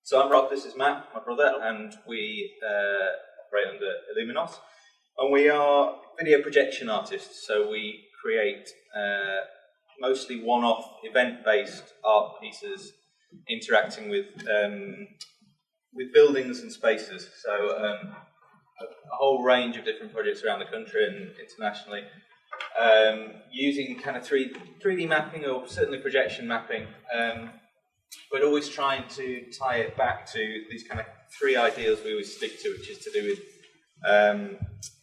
So I'm Rob, this is Matt, my brother, and we operate under Illuminos. And we are video projection artists, so we create mostly one-off event-based art pieces interacting with buildings and spaces. So a whole range of different projects around the country and internationally, using kind of 3D mapping or certainly projection mapping, but always trying to tie it back to these kind of three ideals we always stick to, which is to do with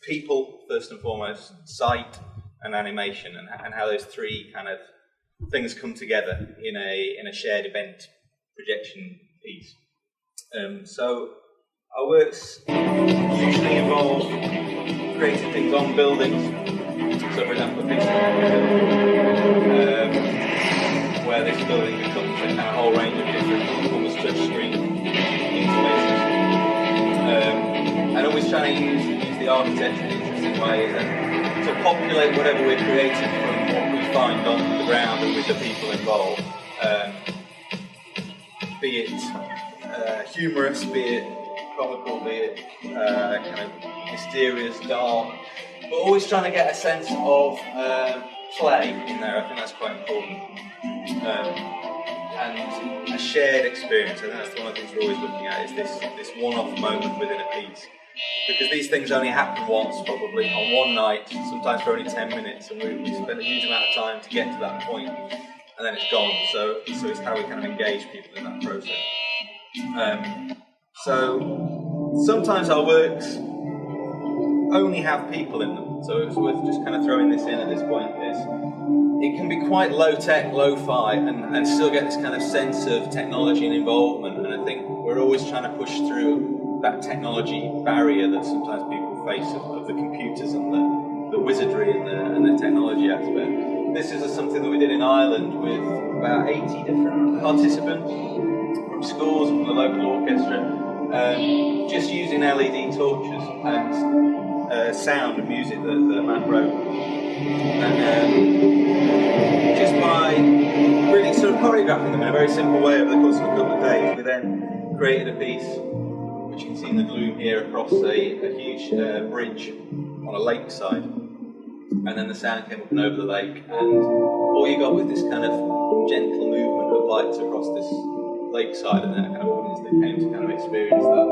people, first and foremost, sight and animation, and how those three kind of things come together in a shared event projection piece. So our works usually involve creating things on buildings. So for example, a picture of a building, where this building becomes a kind of whole range of different, almost touchscreen interfaces. And always trying to use the architecture in interesting ways and to populate whatever we're creating from what we find on the ground and with the people involved. Be it humorous, be it comical, be it kind of mysterious, dark, but always trying to get a sense of play in there. I think that's quite important. And a shared experience. I think that's one of the things we're always looking at, is this one-off moment within a piece. Because these things only happen once, probably, on one night, sometimes for only 10 minutes, and we spend a huge amount of time to get to that point, and then it's gone. So it's how we kind of engage people in that process. So sometimes our works only have people in them, so it's worth just kind of throwing this in at this point. It can be quite low-tech, lo-fi, and still get this kind of sense of technology and involvement, and I think we're always trying to push through that technology barrier that sometimes people face of the computers and the wizardry and the technology aspect. This is something that we did in Ireland with about 80 different participants from schools and from the local orchestra, just using LED torches and sound and music that Matt wrote. And just by really sort of choreographing them in a very simple way over the course of a couple of days, we then created a piece, which you can see in the gloom here, across a huge bridge on a lakeside. And then the sound came up and over the lake, and all you got was this kind of gentle movement of lights across this lakeside, and then a kind of audience that came to kind of experience that.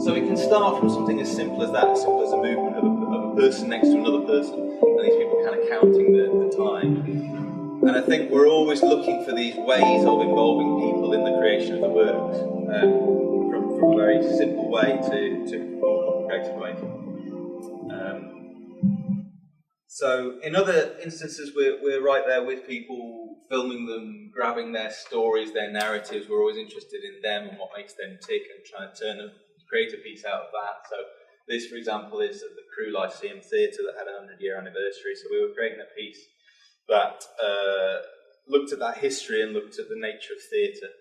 So it can start from something as simple as that, as simple as a movement of a person next to another person, and these people kind of counting the time. And I think we're always looking for these ways of involving people in the creation of the works, from a very simple way to more complicated ways. So in other instances, we're right there with people, filming them, grabbing their stories, their narratives. We're always interested in them and what makes them tick, and trying to create a piece out of that. So this, for example, is at the Crew Lyceum Theatre that had a 100-year anniversary. So we were creating a piece that looked at that history and looked at the nature of theatre.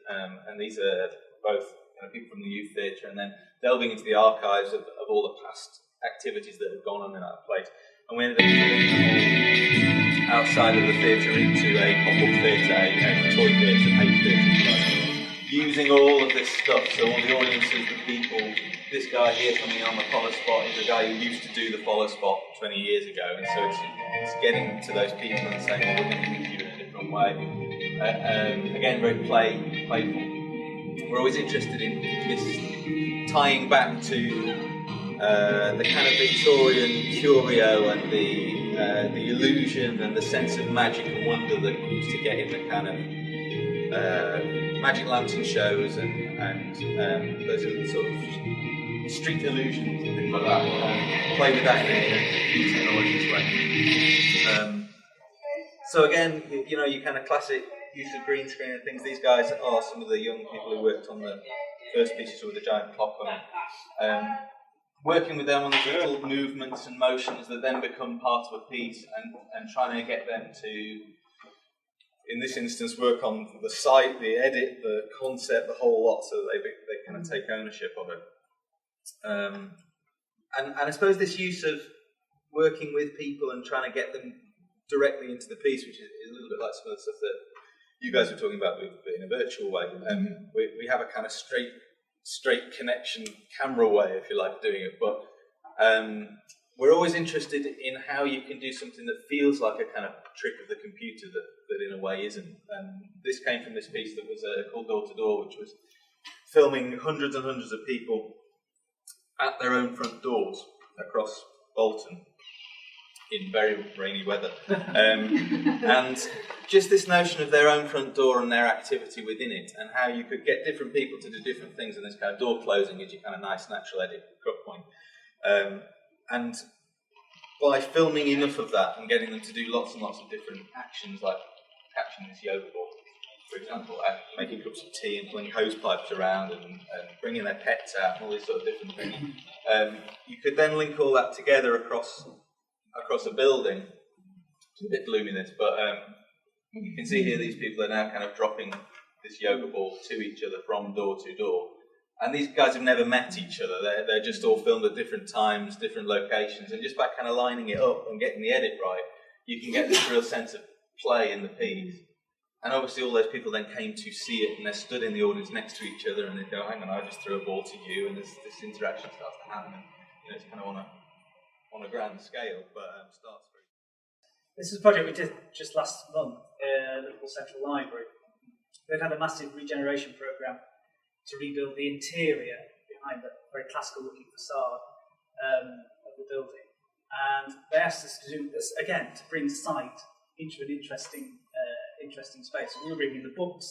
And these are both kind of people from the youth theatre, and then delving into the archives of all the past activities that have gone on in that place. And we ended up turning outside of the theatre into a pop-up theatre, a toy theatre, paper theatre, using all of this stuff. So all the audiences, the people. This guy here coming on the follow spot is a guy who used to do the follow spot 20 years ago, and so it's getting to those people and saying, well, we're going to use you in a different way. Again, very playful. We're always interested in this tying back to the kind of Victorian curio and the illusion and the sense of magic and wonder that you used to get in the kind of magic lantern shows and those sort of street illusions and things like that. Play with that in a new technologies way. So again, you kind of classic use of green screen and things. These guys are some of the young people who worked on the first pieces with the giant clock on it. Working with them on these little movements and motions that then become part of a piece, and trying to get them to, in this instance, work on the site, the edit, the concept, the whole lot, so that they kind of take ownership of it. And I suppose this use of working with people and trying to get them directly into the piece, which is a little bit like some of the stuff that you guys were talking about in a virtual way. We have a kind of straight connection camera way, if you like, doing it. But we're always interested in how you can do something that feels like a kind of trick of the computer that in a way isn't. And this came from this piece that was called Door to Door, which was filming hundreds and hundreds of people at their own front doors across Bolton in very rainy weather. And just this notion of their own front door and their activity within it, and how you could get different people to do different things, and this kind of door closing is your kind of nice natural edit cut point. And by filming enough of that and getting them to do lots and lots of different actions, like catching this yoga ball, for example, and making cups of tea and pulling hose pipes around and bringing their pets out and all these sort of different things, you could then link all that together across a building. It's a bit gloomy this, but you can see here these people are now kind of dropping this yoga ball to each other from door to door. And these guys have never met each other. They're just all filmed at different times, different locations, and just by kind of lining it up and getting the edit right, you can get this real sense of play in the piece. And obviously all those people then came to see it, and they're stood in the audience next to each other, and they go, hang on, I just threw a ball to you, and this interaction starts to happen. And, it's kind of on a grand scale, but starts very... This is a project we did just last month at Liverpool Central Library. They've had a massive regeneration programme to rebuild the interior behind the very classical-looking facade of the building. And they asked us to do this, again, to bring sight into an interesting space. So we were bringing the books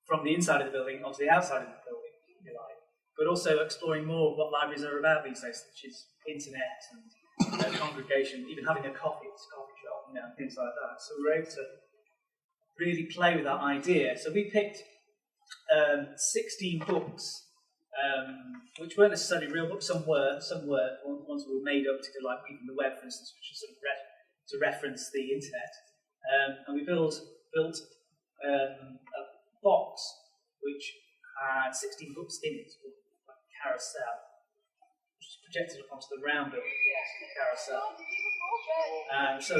from the inside of the building onto the outside of the building, if you like, but also exploring more what libraries are about these days, which is internet and congregation, even having a coffee shop, things like that. So we were able to really play with that idea. So we picked 16 books, which weren't necessarily real books. Some were. Ones were made up to do, like Weaving the Web, for instance, which is sort of to reference the internet. And we built a box which had 16 books in it, like a carousel, which was projected up onto the round of the carousel. And so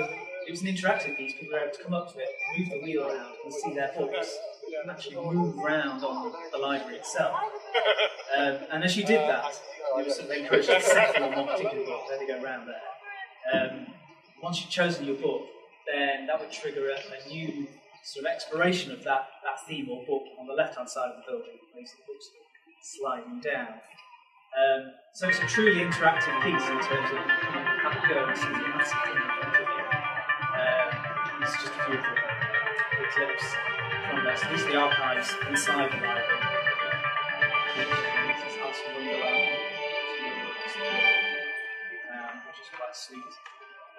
it was an interactive piece. People were able to come up to it, move the wheel around, and see their books, and actually move around on the library itself. And as you did that, it was sort of encouraged to settle on one particular book, let it go around there. Once you'd chosen your book, then that would trigger a new sort of exploration of that theme or book on the left-hand side of the building, where you see the books sliding down. So it's a truly interactive piece in terms of how to go and see the massive thing in front of you. It's just a few of the clips from there. So these are the archives inside the library. This is Alice in Wonderland, which is quite sweet.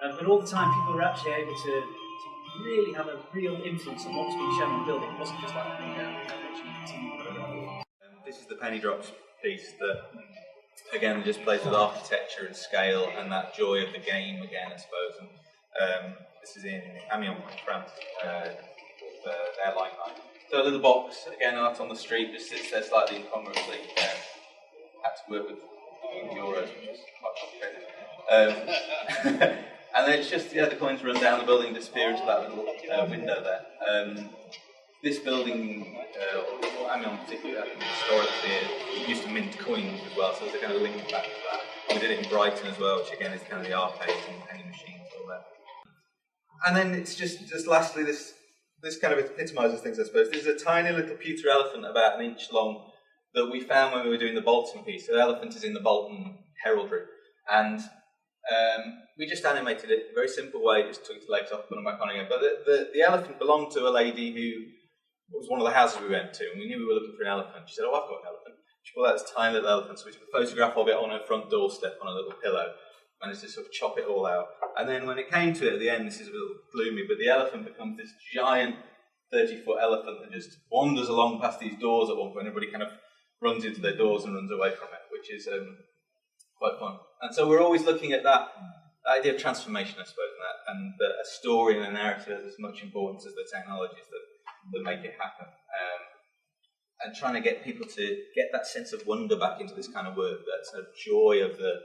But all the time, people were actually able to really have a real influence on what was being shown in the building. It wasn't just like hanging down and watching TV. This is the Penny Drops piece that, again, just plays with architecture and scale and that joy of the game again, I suppose. And this is in Amiens, France, their line. So a little box, again, out on the street, just sits there slightly incongruously. Had to work with euros, which is quite complicated. And then it's just, the coins run down the building, disappear into that little window there. This building, or Amiens particularly, historically, used to mint coins as well, so there's a kind of link back to that. We did it in Brighton as well, which again is kind of the arcades and penny machines all there. And then it's just lastly, this kind of epitomises things, I suppose. This is a tiny little pewter elephant about an inch long that we found when we were doing the Bolton piece. So the elephant is in the Bolton heraldry. And we just animated it in a very simple way, just took its legs off, put them back on again. But the elephant belonged to a lady who was one of the houses we went to, and we knew we were looking for an elephant. She said, oh, I've got an elephant. She pulled out this tiny little elephant, so we took a photograph of it on her front doorstep on a little pillow, managed to sort of chop it all out. And then when it came to it at the end, this is a little gloomy, but the elephant becomes this giant 30-foot elephant that just wanders along past these doors at one point. Everybody kind of runs into their doors and runs away from it, which is quite fun. And so we're always looking at that idea of transformation, I suppose, and that a story and a narrative has as much importance as the technologies that make it happen. And trying to get people to get that sense of wonder back into this kind of work, that sort of joy of the